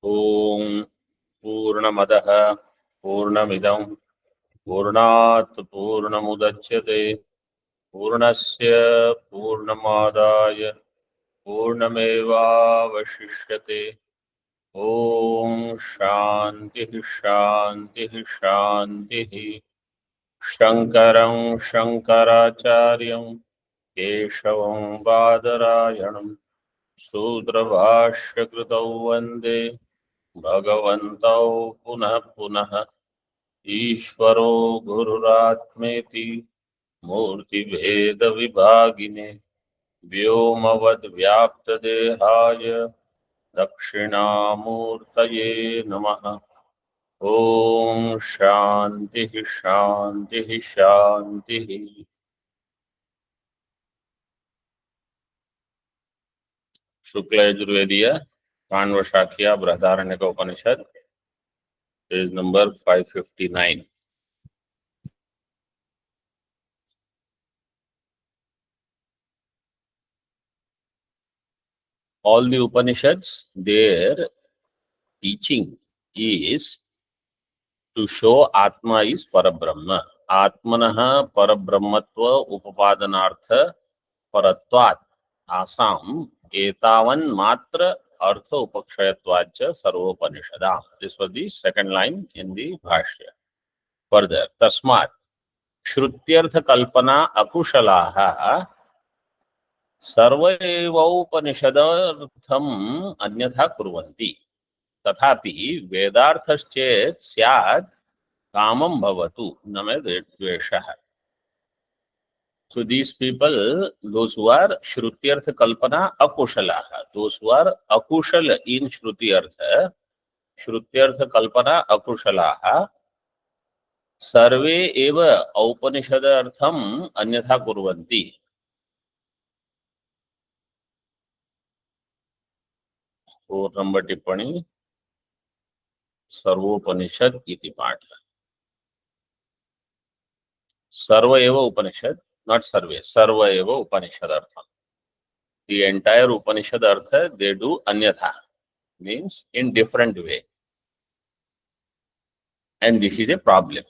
ओम पूर्णमदः पूर्णमिदं पूर्णात् पूर्णमुदच्यते पूर्णस्य पूर्णमादाय पूर्णमेवावशिष्यते। ओम शांति शांति शांति। शंकरं शंकराचार्यं केशवं बादरायणं शूद्रभाष्यकृतौ वन्दे भगवन्तौ पुनः पुनः। ईश्वरो गुरुरात्मेति मूर्तिभेदविभागिने व्योमवद्व्याप्तदेहाय दक्षिणामूर्तये नमः। ओम शांति शांति शांति। शुक्ल यजुर्वेदीय Kanva शाखिया Brihadaranyaka Upanishad page number 559। All the Upanishads, their teaching is to show Atma is Parabrahma. Atmanah Parabrahmatva Upapadanartha Paratvat Asam Etavan Matra Artha Upakshayatvacha Sarvopanishadam. This was the second line in the Bhashya. Further, Tasmat Shrutyartha Kalpana Akushalaha सर्व उपनिषदर्थम अन्यथा कुर्वन्ति तथापि वेदार्थश्चेत् स्यात् कामं भवतु न मे द्वेषः. So these people, those who are Shrutyartha Kalpana Akushalaha, those who are Akushal in Shrutyartha, Shrutyartha Kalpana Akushalaha, Sarve eva Upanishadartham Anyatha Kurvanti. 4 number टिप्पणी सर्वोपनिषद इति पाठ. सर्व एव उपनिषद, not सर्वे, सर्व एव उपनिषद अर्थ. The entire Upanishad artha they do anyatha, means in different way, and this is a problem.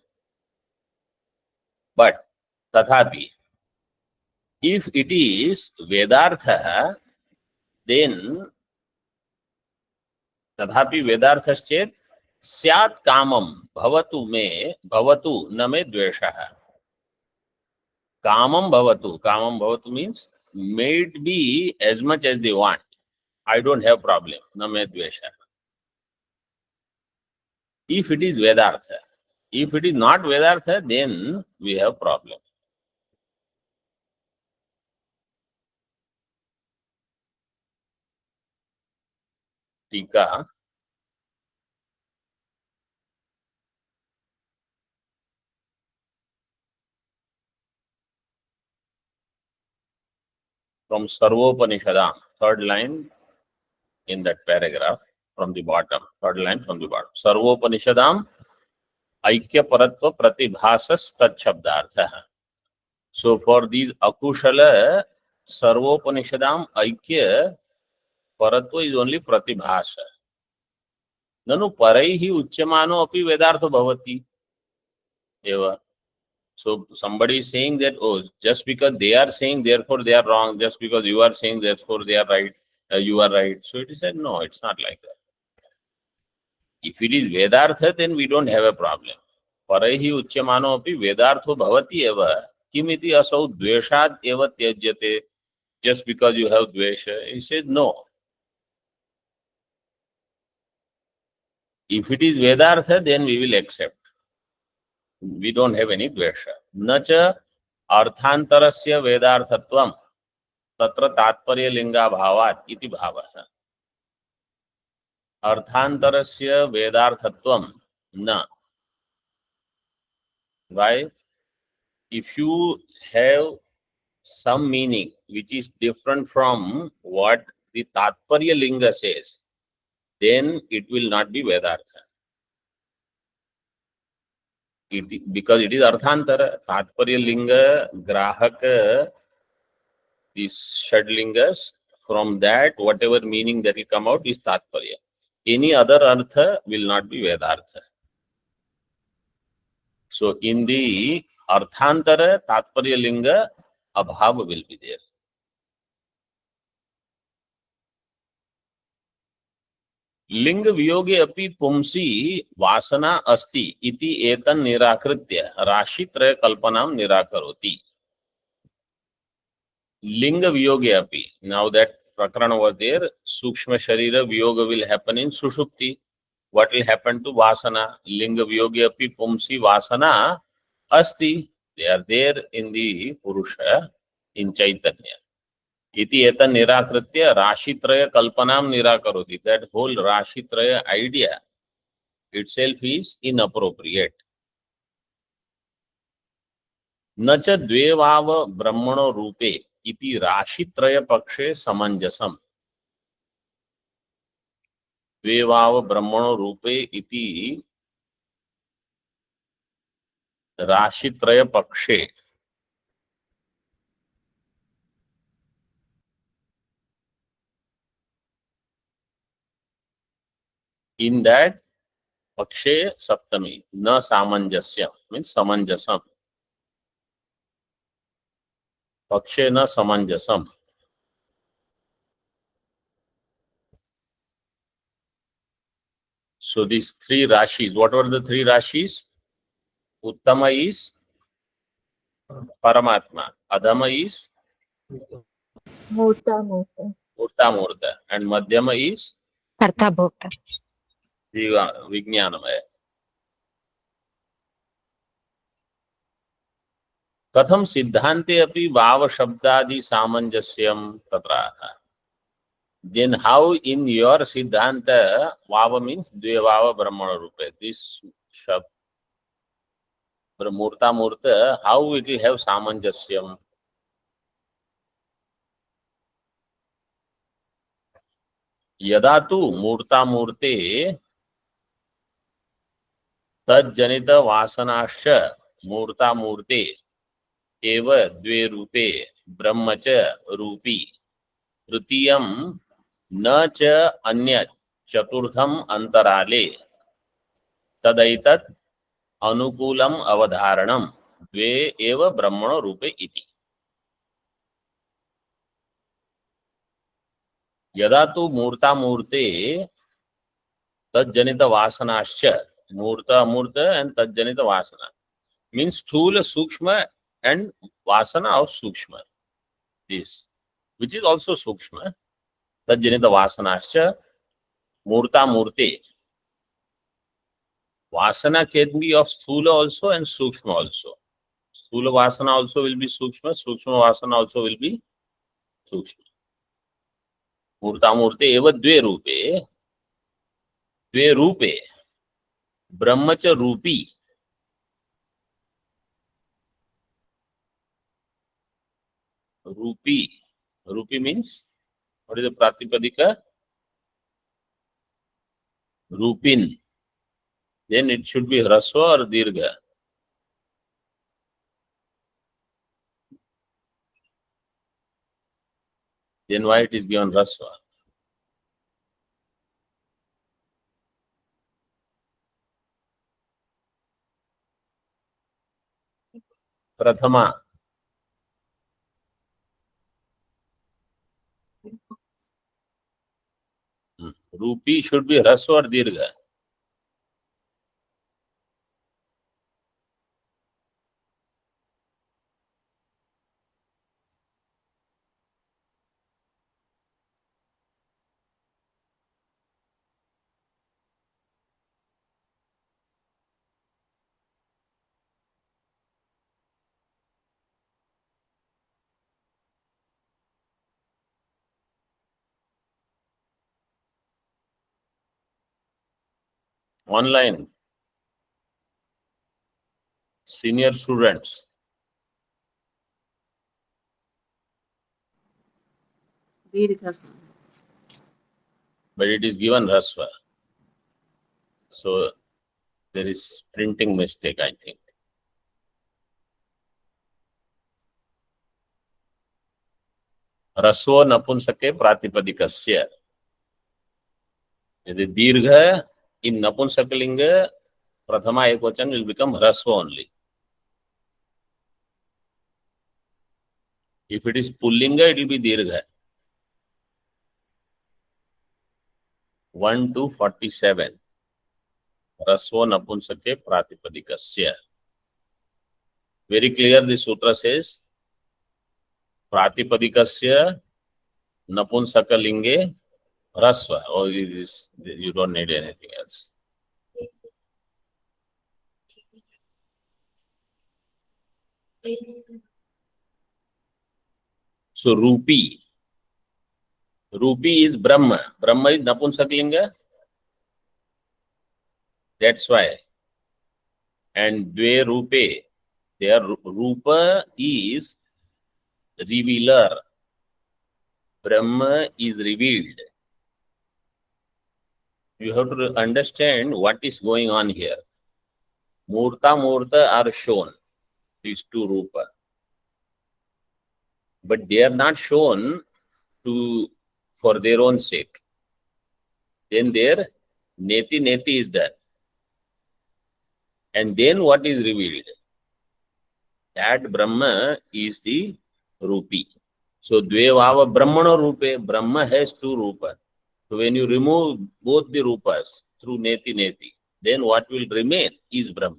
But tathapi, if it is Vedartha, then तथापि वेदार्थश्चेत् स्यात् कामं भवतु मे भवतु न मे द्वेषः. कामं भवतु means may it be as much as they want, I don't have problem, न मे द्वेषः. If it is Vedartha, if it is not Vedartha, then we have problem. Tika from Sarvopanishadam, third line in that paragraph from the bottom, third line from the bottom. Sarvopanishadam Aikya Paratva Pratibhasas Tat Shabdartha. So for these Akushala, Sarvopanishadam Aikya Paratva is only Pratibhasa. Nanu Paraihi Uchyamano api Vedartha Bhavati eva. So somebody is saying that, oh, just because they are saying, therefore they are wrong. Just because you are saying, therefore they are right. You are right. So it is said, no, it's not like that. If it is Vedartha, then we don't have a problem. Paraihi Uchyamano api Vedartho Bhavati eva. Kimiti asau dveshad eva tyajyate. Just because you have dvesha. He says, no. If it is Vedartha, then we will accept. We don't have any dvesha. Nacha arthantarasya vedarthatvam tatra tatparya linga bhavat iti bhavah. Arthantarasya vedarthatvam na. Why? If you have some meaning which is different from what the tatparya linga says, then it will not be Vedartha. Because it is Arthantara. Tatparya linga, grahaka, these shad lingas, from that, whatever meaning that will come out is Tatparya. Any other artha will not be Vedartha. So in the Arthantara, Tatparya Linga, Abhava will be there. लिंग वियोगे अपि पुंसी वासना अस्ति इति एतन् निराकृत्य राशित्रय कल्पनां निराकरोति. लिंग वियोगे अपि, now that prakran over there, sukshma sharira viyoga will happen in sushupti. What will happen to vasana? Linga viyoge api pumsi vasana asti. They are there in the purusha, in chaitanya. Iti etan nirakritya rashitraya kalpanam nirakaroti. That whole rashitraya idea itself is inappropriate. न च द्वेवाव ब्रह्मणो रूपे इति राशित्रय पक्षे समंजसम. द्वेवाव ब्रह्मणो रूपे इति राशित्रय पक्षे in that pakshe saptami na samanjasya means samanjasam. Pakshe na samanjasam. So these three rashis, what were the three rashis? Uttama is Paramatma, Adhama is Murta, Murta. Murta Murta, and Madhyama is कर्ता भोक्ता. Jiva Vijnanamaya. कथम सिद्धांते अपि वाव शब्दादि सामंजस्यम तत्र. Then how in your siddhanta vava means dvevava brahmana rupe, this shabd murta murta, how it will have samanjasyam? यदा तु मूर्ता मूर्ते तज्जनित वासनाश्च मूर्ता मूर्ते एव द्वे रूपे ब्रह्म च रूपी तृतीयं न च अन्यत् चतुर्थम अंतराले तदैतत् अनुकूलम अवधारणम द्वे एव ब्रह्मणो रूपे इति. यदा तु मूर्ता मूर्ते तज्जनित वासनाश्च, मूर्ता मूर्त and तज्जनित वासना means sthula sukshma and vasana of sukshma, this which is also sukshma. तज्जनित वासनाश्च मूर्ता मूर्ते. Vasana can be of sthula also and sukshma also. Sthula vasana also will be sukshma, sukshma vasana also will be sukshma. मूर्ता मूर्ते एव द्वे रूपे, द्वे रूपे ब्रह्म च रूपी. रूपी, रूपी means what is the pratipadika? Rupin. Then it should be hraswa or dirgha. Then why it is given hraswa? Prathama. Rupi should be hraswa or dirgha. Online. Senior students. But it is given hraswa. So there is printing mistake, I think. ह्रस्वो नपुंसके प्रातिपदिकस्य. यदि दीर्घ in Napunsakalinga, Prathama Ekvachan will become Rasva only. If it is Pullinga, it will be Dirgha. 1 to 47. Rasva Napunsake Pratipadikasya. Very clear, the sutra says, Pratipadikasya Napunsakalinge Rasva. Or you don't need anything else. So Rupi. Rupi is Brahma. Brahma is Napunsakalinga. That's why. And Dve Rupe. Their Rupa is revealer. Brahma is revealed. You have to understand what is going on here. Murta are shown, these two Rupa. But they are not shown for their own sake. Then their Neti is there. And then what is revealed? That Brahma is the Rupi. So Dvevava Brahmano Rupe, Brahma has two Rupa. So when you remove both the Rupas through Neti, then what will remain is Brahma.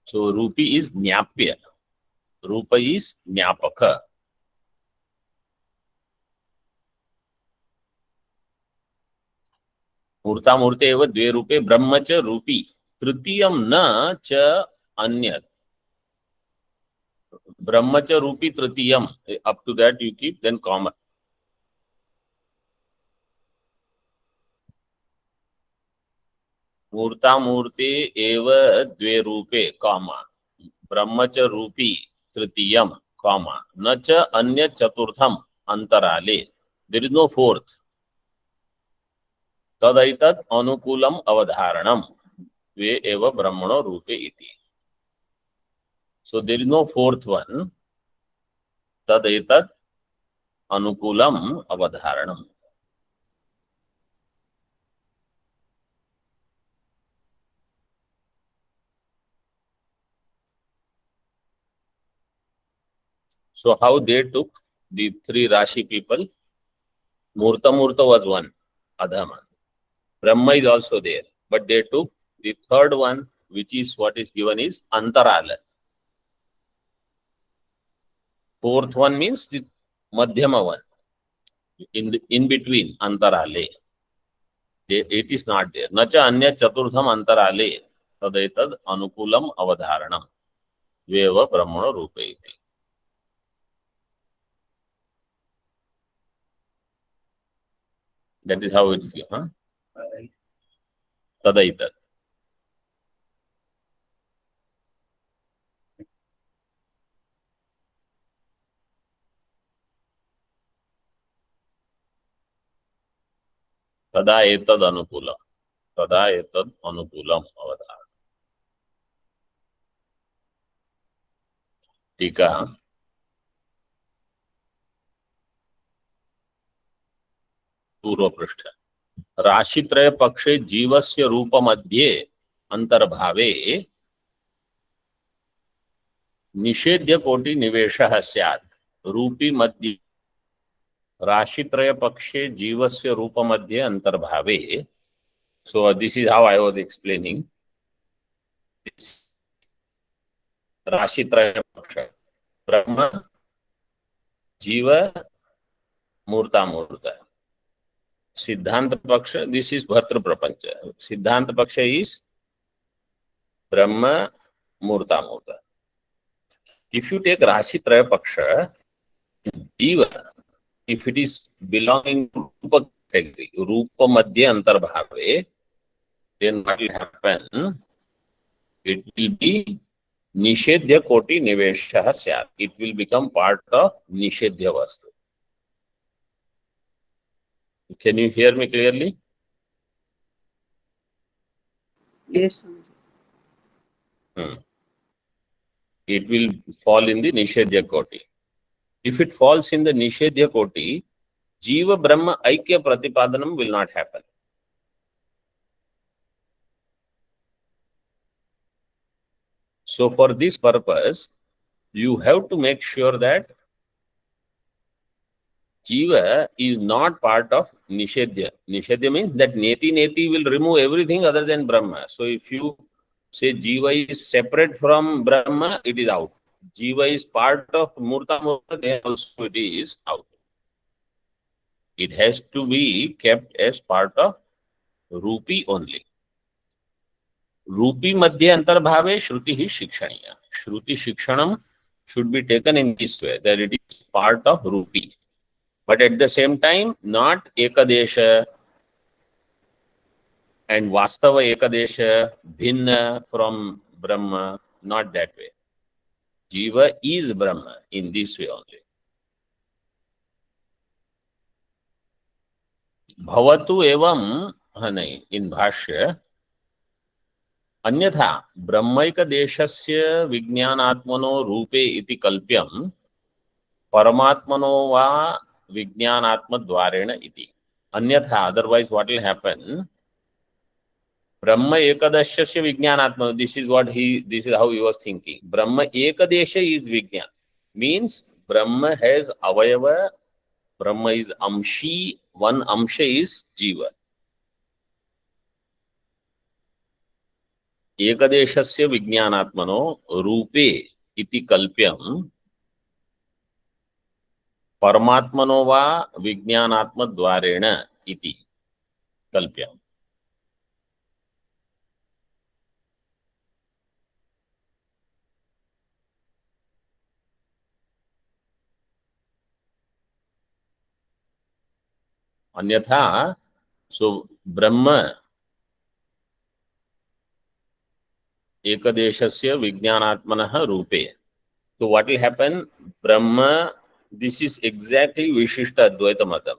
So Rupi is Jnapya. Rupa is Jnapaka. Murte eva dve rupe Brahma cha Rupi. Tritiyam na cha Anyat. Brahma cha Rupi Tritiyam. Up to that you keep, then comma. Murte eva dve rupe, comma. Brahma cha Rupi Tritiyam, comma. Na cha Anyat Chaturtham Antarale. There is no fourth. Tadaitat Anukulam Avadharanam. Dve eva Brahmano Rupe iti. So there is no fourth one. Tadaitat Anukulam Avadharanam. So how they took the three Rashi people? Murta was one, Adhama. Brahma is also there. But they took the third one, which is what is given is Antarala. Fourth one means the Madhyama one. In between Antarale. It is not there. Nacha Anya Chaturtham Antarale. Tadaitad Anukulam Avadharanam. Dveva Brahmano Rupe iti. That is how it is. Huh? Tadaitad. Tada etad anukulam. Tada etad anukulam avadharanam. Tika. पूर्व पृष्ठ राशित्रय पक्षे जीवस्य रूप मध्ये अंतर्भावे निषेध्य कोटि निवेशः स्यात् रूपी मध्ये राशित्रय पक्षे जीवस्य रूप मध्ये अंतर्भावे. So this is how I was explaining this. राशित्रय पक्ष ब्रह्म जीव मूर्ता. Siddhant Paksha, this is Bhartra Prapancha. Siddhant Paksha is Brahma Murta. If you take Rashi Traya Paksha, Jiva, if it is belonging to Rupa category, Rupa Madhya Antarbhave, then what will happen? It will be Nishedhya Koti Niveshaha Syat. It will become part of Nishedhya Vastu. Can you hear me clearly? Yes. It will fall in the Nishedhya Koti. If it falls in the Nishedhya Koti, Jiva Brahma Aikya Pratipadanam will not happen. So for this purpose, you have to make sure that Jiva is not part of Nishedya. Nishedya means that Neti will remove everything other than Brahma. So if you say Jiva is separate from Brahma, it is out. Jiva is part of Murta, then also it is out. It has to be kept as part of Rupi only. Rupi madhya antarbhave Shruti hi shikshaniya. Shruti shikshanam should be taken in this way, that it is part of Rupi. But at the same time, not Ekadesha and Vastava Ekadesha bhinna from Brahma, not that way. Jiva is Brahma in this way only. Bhavatu evam, नहीं, in भाष्य अन्यथा ब्रह्मैक देशस्य विज्ञानात्मनो रूपे इति कल्प्यं परमात्मनो वा विज्ञानात्मद्वारेण इति. Anyatha, otherwise what will happen? Brahma ekadashya vijnanatma. This is how he was thinking. Brahma ekadesha is vijnan. Means Brahma has avayava, Brahma is amshi, one amsha is jiva. Ekadeshasya vijnanatmano rupe iti kalpyam परमात्मनो वा विज्ञानात्म द्वारेण इति कल्प्यम्. अन्यथा सो ब्रह्म एकदेशस्य विज्ञानात्मनः रूपे. So what will happen? Brahma, this is exactly Vishishta Advaita Matam.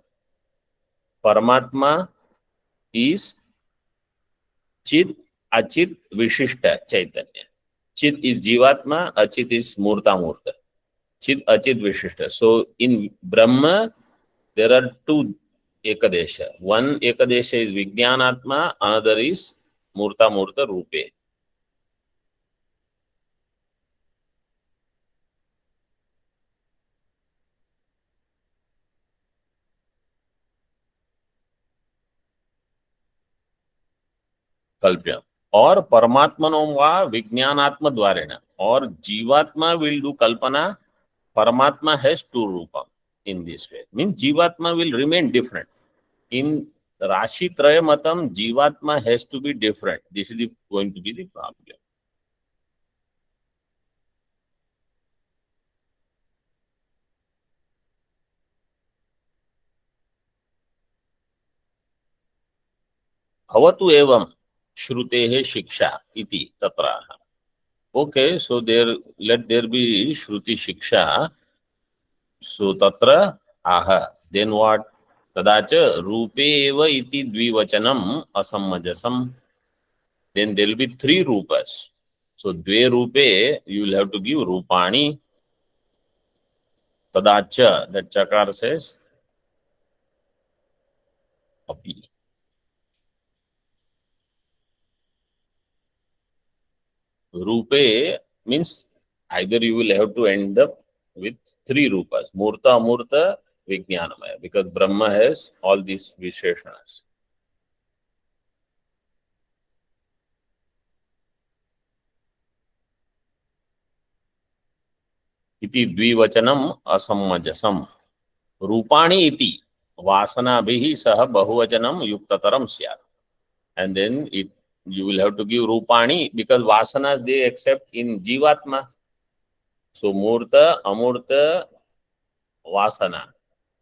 Paramatma is Chit, Achit, Vishishta Chaitanya. Chit is Jivatma, Achit is Murta Murta. Chit, Achit, Vishishta. So in Brahma, there are two Ekadesha. One Ekadesha is Vijnanatma, another is Murta Murta Rupe. कल्प्य और परमात्मनो वा विज्ञानात्म द्वारेण, और जीवात्मा will do kalpana. Paramatma has two rupa in this way. Means Jivatma will remain different. In Rashi Traya Matam, Jivatma has to be different. This is going to be the problem. Bhavatu evam Shrutehe Shiksha iti tatraha. Okay, so let there be Shruti Shiksha. So tatra aha. Then what? Tadacha rupe eva iti dvivachanam asammajasam. Then there will be three rupas. So dve rupe, you will have to give rupani. Tadacha, that chakar says api. Rupe means either you will have to end up with three rupas, Murta, Amurta, Vijnanamaya, because Brahma has all these Visheshanas. Iti dvivachanam asammajasam. Rupani iti vasanabhihi saha bahuvachanam yuktataram syat. And then you will have to give Rupani because Vasanas they accept in Jivatma. So Murta, Amurta, Vasana.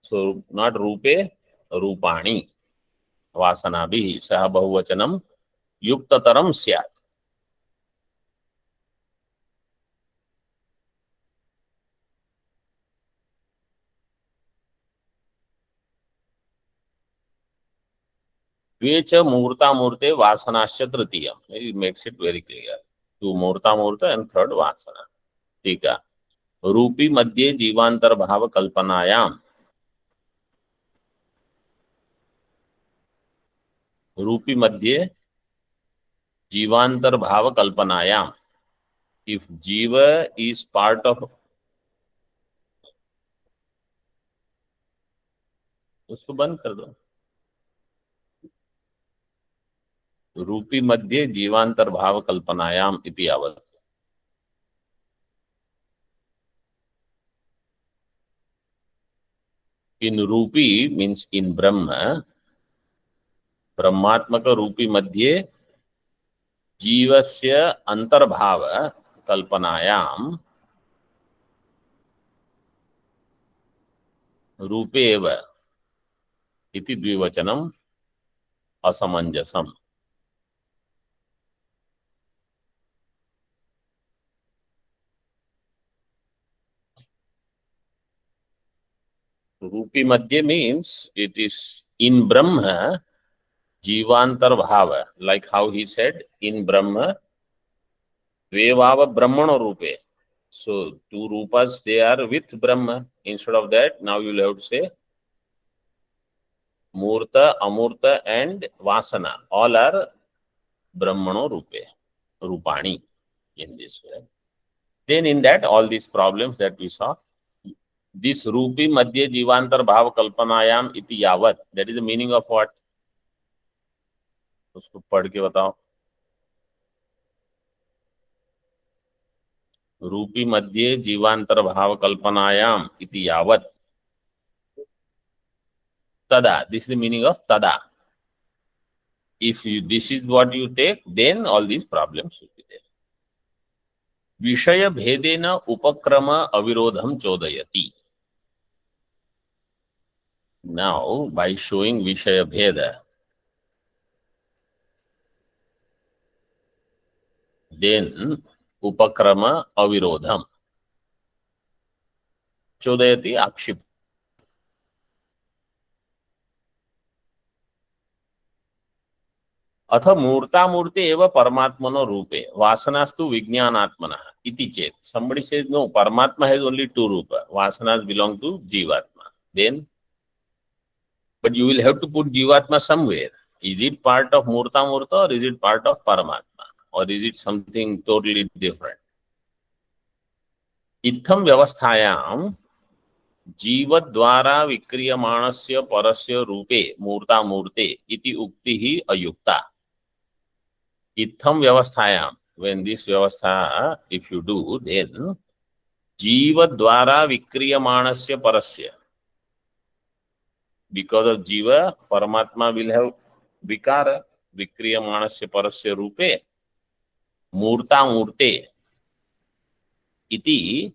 So not Rupe, Rupani. Vasanabhihi saha bahuvachanam yuktataram syat. Dvecha Murta Murte Vasanascha Tritiyam. It makes it very clear. Two Murta Murta and third Vasana. Tika. Rupi Madhye Jivantar Bhava Kalpanayam. रूपी मध्ये जीवांतर भाव कल्पनायाम, if जीव is part of, उसको बंद कर दो, रूपी मध्ये जीवांतर भाव कल्पनायाम इति यावत्। इन रूपी मीन्स इन ब्रह्म, ब्रह्मात्मक रूपी मध्ये जीवस्य अंतर्भाव कल्पनायाम रूपेव इति द्विवचनम असमंजसम। रूपी मध्ये मीन्स इट इज इन ब्रह्म जीवांतर भाव, like how he said in Brahma Vevava Brahmano Rupe. So two rupas they are with Brahma. Instead of that, now you will have to say Murta, Amurta and Vasana. All are Brahmano Rupe, Rupani in this way. Then in that all these problems that we saw, this Rupi Madhya Jivantar Bhav Kalpanayam iti yavat, that is the meaning of what? उसको पढ़ के बताओ। रूपी मध्ये जीवांतर भाव कल्पनायाम इति यावत् tada, this is the meaning of tada. If you, this is what you take, then all these problems will be there. विषय भेदेन उपक्रम अविरोधम चोदयति। Now by showing विषय भेद, then उपक्रम अविरोधम चोदयति आक्षिप। अथ मूर्तामूर्ते एव परमात्मनो रूपे वासनास्तु विज्ञानात्मनः इति चेत, somebody says no, Paramatma has only two rupa, vasanas belong to Jivatma, then but you will have to put Jivatma somewhere. Is it part of Murtamurta or is it part of Paramatma, or is it something totally different? इत्थं व्यवस्थायां जीवद्वारा विक्रियमाणस्य परस्य रूपे मूर्तामूर्ते इति उक्तिः अयुक्ता। इत्थं व्यवस्थायां, when this व्यवस्था if you do, then जीवद्वारा विक्रियमाणस्य परस्य, because of jiva Paramatma will have vikara, विक्रियमाणस्य परस्य रूपे मूर्तामूर्ते इति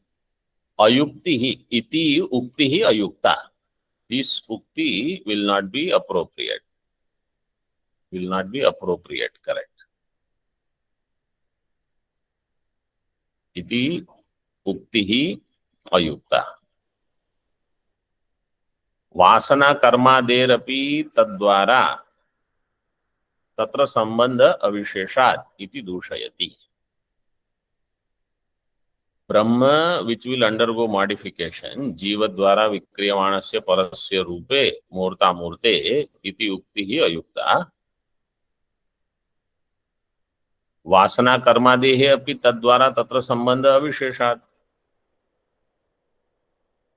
ayukti, iti ukti ayukta. This ukti will not be appropriate. Will not be appropriate, correct. Iti ukti ayukta. वासना कर्मादेरपि तद्वारा तत्र संबंध अविशेषात् इति दूषयति। Brahma, which will undergo modification, जीव द्वारा विक्रियमाणस्य परस्य रूपे मूर्तामूर्ते इति उक्तिः अयुक्ता। वासना कर्मादेः अपि तद्वारा तत्र संबंध अविशेषात्,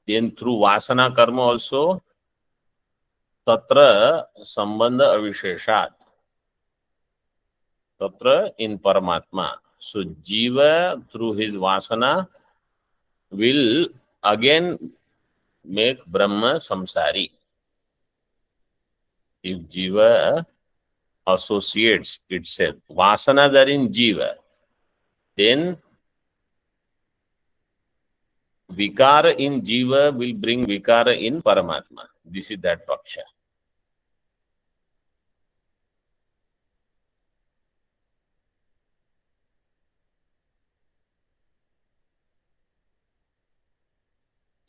then through vasana karma also tatra संबंध अविशेषात्, tatra in Paramatma. So jiva through his vasana will again make Brahma samsari. If jiva associates itself, vasanas are in jiva, then vikara in jiva will bring vikara in Paramatma. This is that paksha.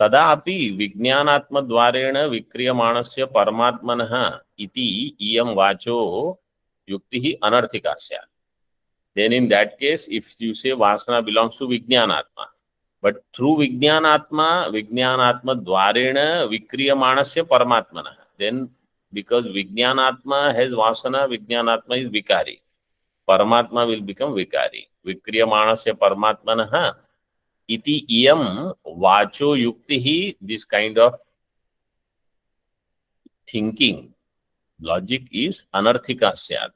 तदापि विज्ञानात्मद्वारेण विक्रियमाणस्य परमात्मनः इति इयं वाचो युक्तिः अनर्थिका स्यात्। Then in that case, if you say vasana belongs to Vijnanatma, but through Vijnanatma, Vijnanatma dvarena vikriyamanasya Paramatmana, then because Vijnanatma has Vasana, Vijnanatma is Vikari. Paramatma will become Vikari. Vikriyamanasya Paramatmanah iti iyam vacho yuktihi, this kind of thinking, logic is anarthika syat.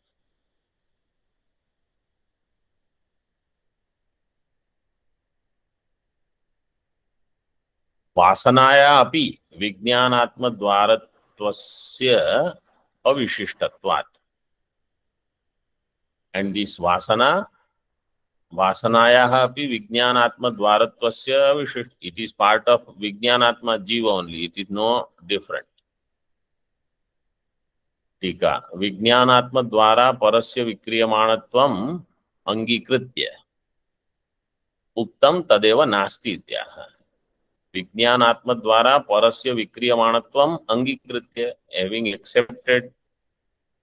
वासनाया अपि विज्ञानात्मद्वारत्वस्य अविशिष्टत्वात्. And this वासनायाः अपि विज्ञानात्मद्वारत्वस्य अविशिष्ट. It is part of Vijnanatma Jiva only. It is no different. टीका विज्ञानात्मद्वारा परस्य विक्रियमाणत्वम् अंगीकृत्य उक्तं तदेव नास्ति इत्याह. विज्ञानात्मद्वारा परस्य विक्रियमाणत्वम् अंगीकृत्य, having accepted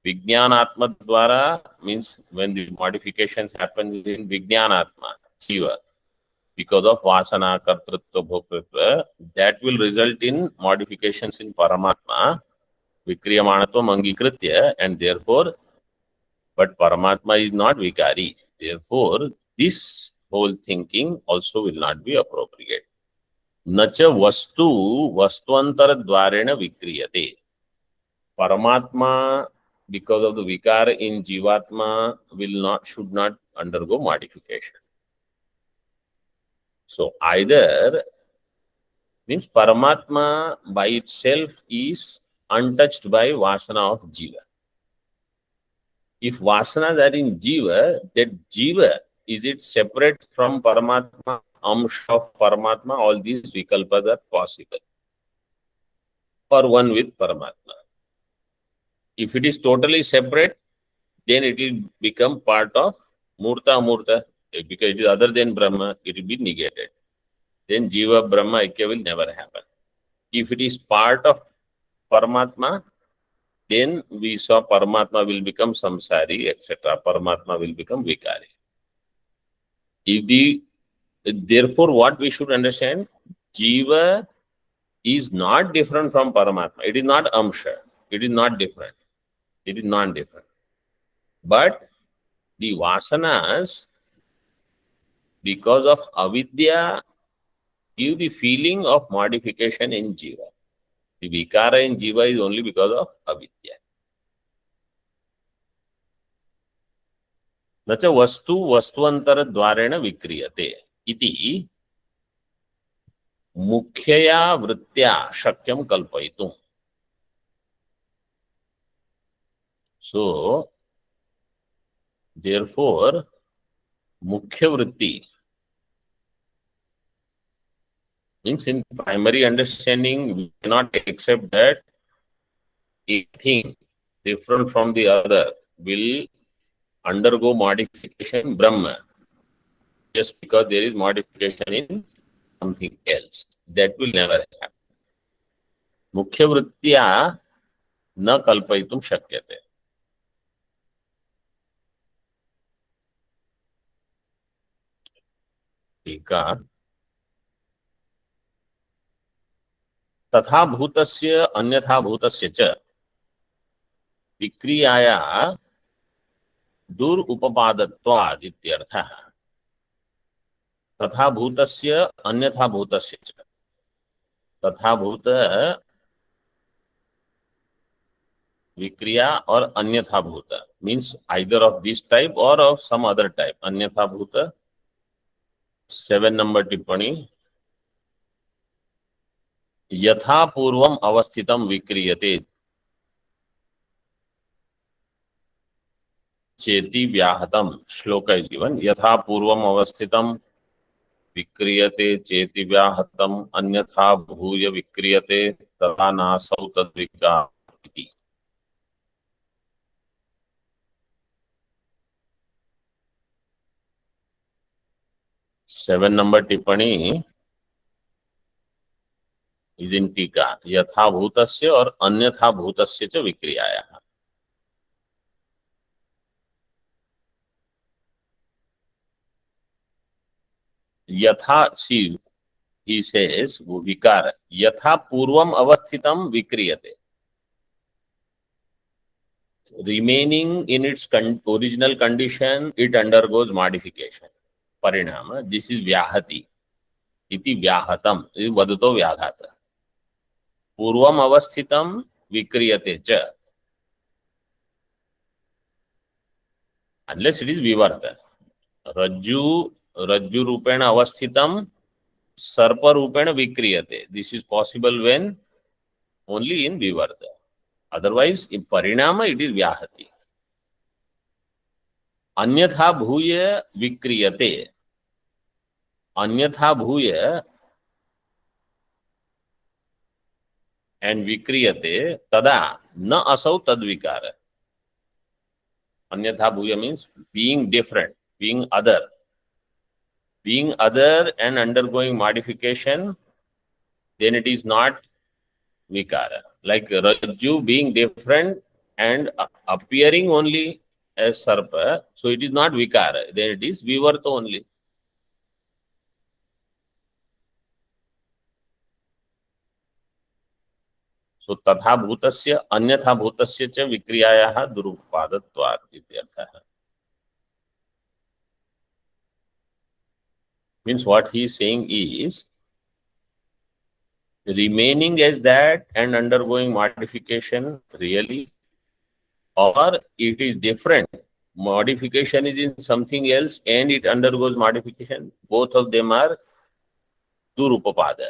Vijnanatmadvara means when the modifications happen in Vijnanatma, Jiva, because of Vasana, Kartrutva, Bhoktritva, that will result in modifications in Paramatma, Vikriyamanatvam Angikritya, and therefore, but Paramatma is not Vikari. Therefore, this whole thinking also will not be appropriate. Nacha vastu vastwantara dvarena vikriyate. Paramatma, because of the vikar in Jivatma, should not undergo modification. So either means Paramatma by itself is untouched by Vasana of Jiva. If Vasanas are in Jiva, that Jiva, is it separate from Paramatma, Amsh of Paramatma? All these vikalpas are possible. Or one with Paramatma. If it is totally separate, then it will become part of Murta Amurta. Because it is other than Brahma, it will be negated. Then Jiva Brahma Aikya will never happen. If it is part of Paramatma, then we saw Paramatma will become Samsari, etc. Paramatma will become Vikari. Therefore, what we should understand, Jiva is not different from Paramatma. It is not Amsha. It is not different. It is non-different. But the Vasanas, because of avidya, give the feeling of modification in Jiva. The Vikara in Jiva is only because of avidya. Nacha vastu vastuvantara dvarena vikriyate iti mukhyaya vrittya shakyam kalpayitum. So, therefore, mukhya vritti means in primary understanding, we cannot accept that a thing different from the other will undergo modification in Brahma just because there is modification in something else. That will never happen. Mukhya vrittya na kalpayitum shakyate. टीका तथा भूतस्य अन्यथा भूतस्य च विक्रियाया दुरुपपादत्वाद् इत्यर्थः. तथा भूतस्य अन्यथा भूतस्य च. तथा भूत विक्रिया और अन्यथा भूत means either of this type or of some other type. अन्यथा भूत 7 नंबर टिप्पणी यथा पूर्वम अवस्थितम विक्रियते चेति व्याहतम. श्लोक is given. यथा पूर्वम अवस्थितम विक्रियते चेति व्याहतम अन्यथा भूय विक्रियते तथा नासौ तद्विकारिति. 7 नंबर टिप्पणी is in टीका यथा भूतस्य और अन्यथा भूतस्य च विक्रियायाः. यथा सी he says विकार यथा पूर्वम अवस्थितम विक्रियते. remaining in its original condition, it undergoes modification. Parinama. This is vyahati. Iti vyahatam. This is vaduto vyaghata. Purvam avasthitam vikriyate cha. Unless it is vivarta. Rajju rupena avasthitam sarpa rupena vikriyate. This is possible when only in vivarta. Otherwise, in parinama, it is vyahati. Anyatha bhuya vikriyate. Anyatha bhuya and vikriyate tada na asau tadvikara. Anyatha bhuya means being different, being other. Being other and undergoing modification, then it is not vikara. Like Rajju being different and appearing only as Sarpa, so it is not vikara, then it is vivarta only. So तथा भूतस्य अन्यथा भूतस्य च विक्रियायाः दुरुत्पादत्वात् इत्यर्थः. Means what he is saying is remaining as that and undergoing modification really, or it is different. Modification is in something else and it undergoes modification. Both of them are durupapada.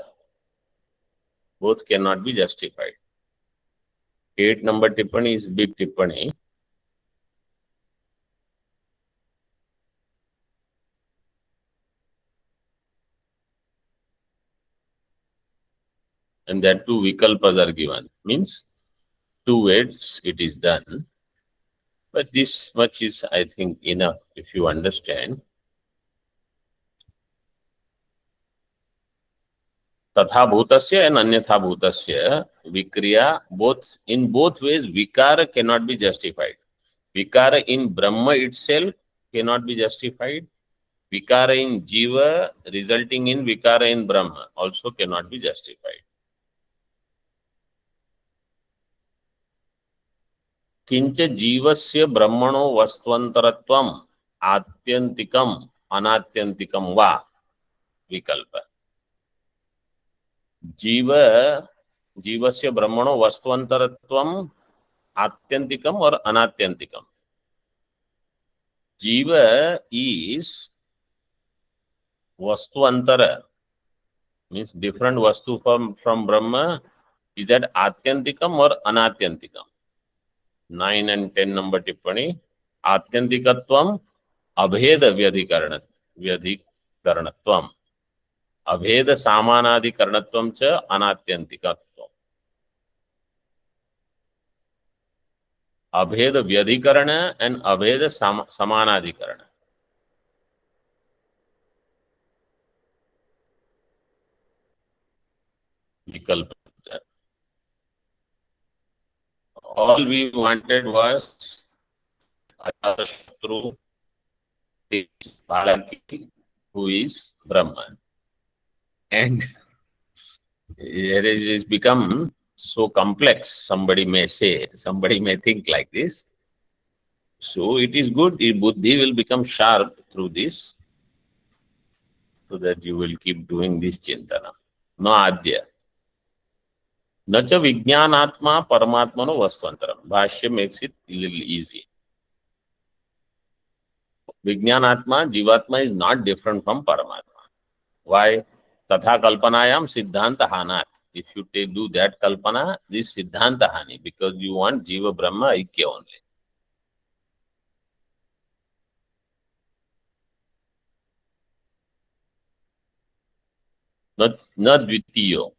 Both cannot be justified. 8 number tippani is big tippani. And that two vikalpas are given. Means 2 ways it is done. But this much is, I think, enough if you understand. Tatha bhutasya and anyatha bhutasya vikriya, both in both ways vikara cannot be justified. Vikara in Brahma itself cannot be justified. Vikara in Jiva resulting in vikara in Brahma also cannot be justified. किंच जीवस्य ब्रह्मणो वस्तुअंतरत्वम आत्यंतिकम अनात्यंतिकम वा विकल्प. जीवस्य ब्रह्मणो वस्तुअंतरत्वम आत्यंतिकम और अनात्यंतिकम. जीव is vastuantara, means different vastu from Brahma. Is that atyantikam or anatyantikam? 9 and 10 number tippani. Atyantikatvam abheda vyadhikaranatvam. Abheda samanadikaranatvam cha anatyantikatvam. Abheda vyadhikarana and abheda samanadikarana. Vikalpa. All we wanted was Ajatashatru, Balaki, who is Brahman. And it has become so complex, somebody may say, somebody may think like this. So it is good, if buddhi will become sharp through this, so that you will keep doing this chintana. No adya. Nacha vijnanatma paramatmano vastvantaram. Bhashya makes it a little easy. Vijnanatma, Jivatma is not different from Paramatma. Why? Tatha kalpanayam siddhanta hanat. If you do that kalpana, this siddhanta hani, because you want Jiva Brahma Aikya only. Na dvitiyo.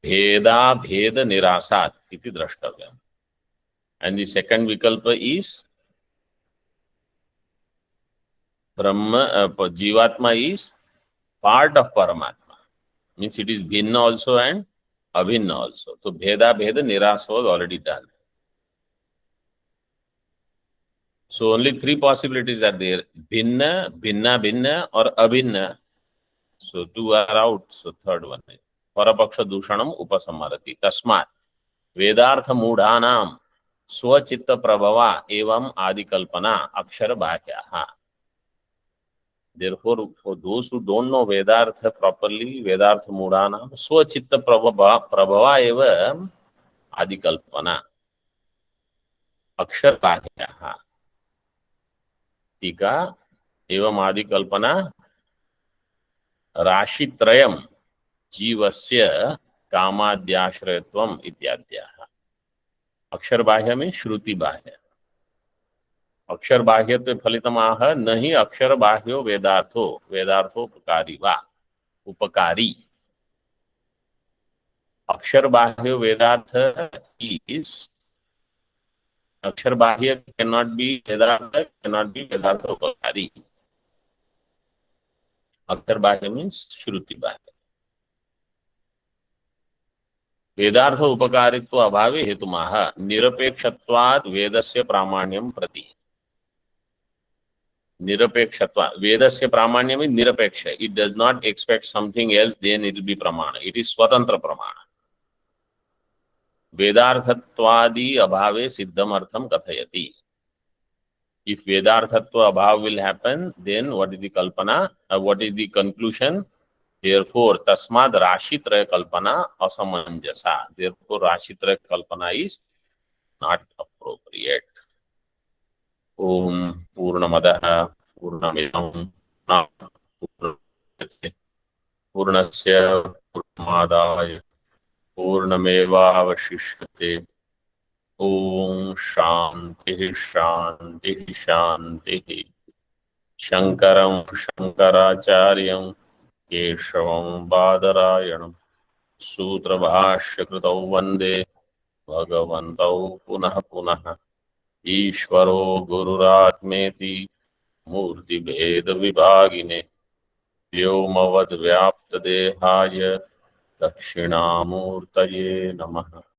Bheda bheda nirasat iti drashtavya. And the second vikalpa is Brahma, Jivatma is part of Paramatma. Means it is Bhinna also and Abhinna also. So Bheda bheda nirasa was already done. So only 3 possibilities are there. Bhinna, Bhinna, Bhinna or Abhinna. So 2 are out. So third one is Parapaksha Dushanam Upasamarati. Tasmat Vedartha Mudhanam स्वचित्त प्रभवा एवं आदिकल्पना अक्षर बाह्या. Therefore, for those who don't know Vedartha properly, Vedartha Mudanam, Swachitta Prabhava eva Adikalpana, Akshar Bahyaha. Tika evam Adikalpana Rashitrayam Jivasya Kamadhyashrayatvam Ityadyaha. Akshar Bahya means Shruti Bahya. अक्षर बाह्य तो फलितमाह नहीं अक्षर बाह्यो वेदार्थो वेदार्थोपकारी वा उपकारी. अक्षर बाह्य वेदार्थ is अक्षर बाह्य cannot be वेदार्थ, cannot be वेदार्थ उपकारी. अक्षर बाह्य means श्रुति बाह्य. वेदार्थ उपकारित्व अभावे हेतुमाह निरपेक्षत्वात् वेदस्य प्रामाण्यं प्रति. निरपेक्षत्व वेदस्य प्रामाण्य में निरपेक्ष. It does not expect something else, then it will be प्रमाण. इट इज स्वतंत्र प्रमाण. वेदार्थत्वादि अभावे सिद्धम अर्थम कथयति. इफ वेदार्थत्व अभाव will happen, then what is the कल्पना, what is the conclusion? Therefore तस्माद् राशित्रय कल्पना असमंजसा. देयरफॉर राशित्रय कल्पना इज नॉट अप्रोप्रिएट. ओम पूर्णमदः पूर्णमिदं पूर्णमुदच्यते पूर्णस्य पूर्णमादाय पूर्णमेवावशिष्यते. ओम शांति शांति शांति. शंकरं शंकराचार्यं केशवं बादरायणं सूत्रभाष्यकृतौ वन्दे भगवन्तौ पुनः पुनः. ईश्वरो गुरुरात्मेति मूर्तिभेद विभागिने व्योमवद् व्याप्तदेहाय दक्षिणामूर्तये नमः.